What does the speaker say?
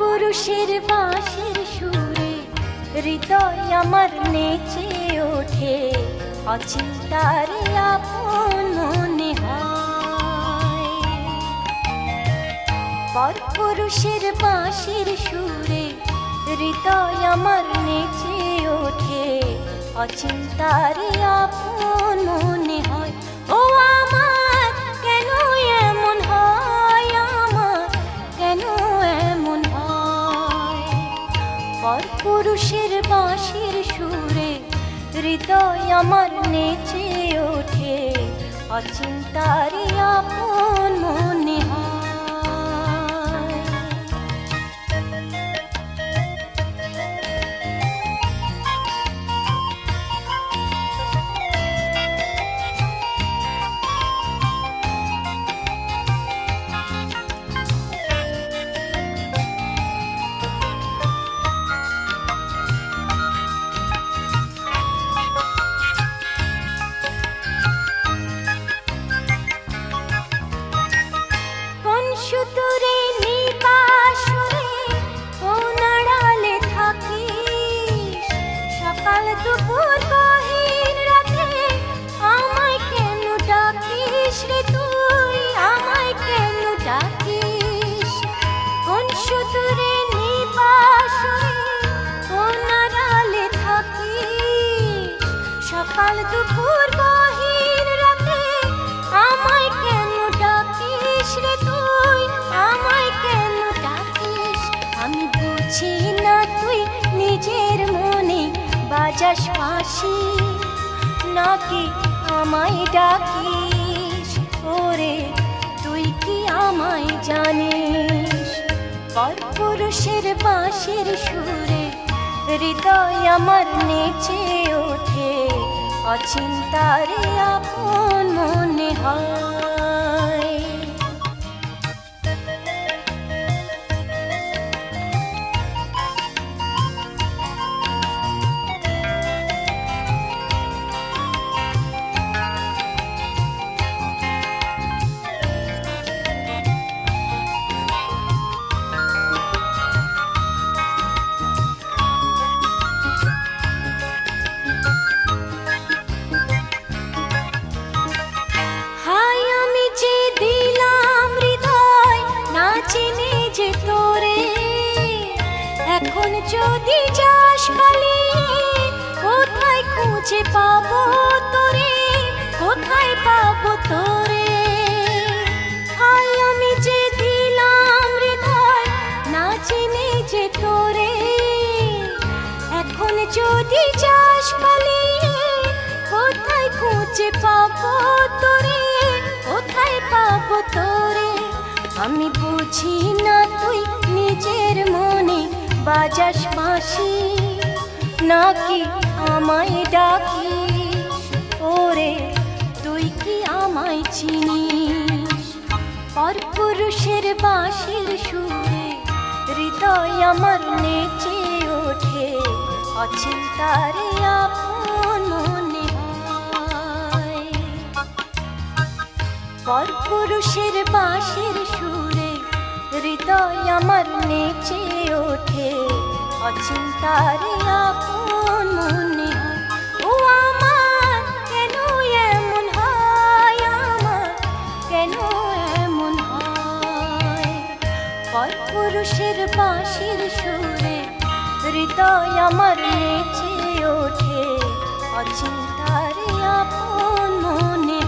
পুরুষের বাঁশির সুরে হৃদয় আমার নেচে ওঠে, অচিন্তারে আপন মনে হয়। পরপুরুষের বাঁশির সুরে হৃদয় আমার নেচে ওঠে, অচিন্তারে আপন মনে হয়। ও আমার কেন এমন হয়, আমার কেন এমন হয়। পরপুরুষের বাঁশির সুরে হৃদয় আমার নেচে ওঠে, অচিন্তারে আপন মনে হয়। সুতরে নিবাসরে কোন আড়ালে থাকিস, সকাল দুপুর গহীন রাতে আমায় কেন ডাকিস রে তুই, আমায় কেন ডাকিস। কোন সুতরে নিবাসরে কোন আড়ালে থাকিস, সকাল দুপুর গহীন রাতে আমায় কেন ডাকিস রে তুই, আমায় কেন ডাকিস। আমি বুঝি না তুই নিজের মনে বাজাস বাঁশি, নাকি আমায় ডাকিস। ওরে তুই কি আমায় জানিস। পরপুরুষের বাঁশির সুরে হৃদয় আমার নেচে ওঠে, অচিন্তারে আপন মনে হয়। এখন যদি যাস পালিয়ে কোথায় খুঁজে পাবো তোরে, কোথায় পাবো তোরে। হাই আমি যে দিলাম হৃদয় না চিনি যে তোরে, এখন যদি যাস পালিয়ে কোথায় খুঁজে পাবো তোরে, কোথায় পাবো তোরে। আমি বুঝি না তুই নিজের মনে বাজাস বাঁশি, নাকি আমায় ডাকিস। ওরে তুই কি আমায় চিনিস। পরপুরুষের বাঁশির সুরে হৃদয় আমার নেচে ওঠে, অচিন্তারে আপন মনে হয়। পরপুরুষের বাঁশির সুরে হৃদয় আমার নেচে ওঠে, অচিন্তারে আপন মনে হয়। ও আমার কেন এমন হয়, আমার কেন এমন হয়। পরপুরুষের বাঁশির সুরে হৃদয় আমার নেচে ওঠে, অচিন্তারে আপন মনে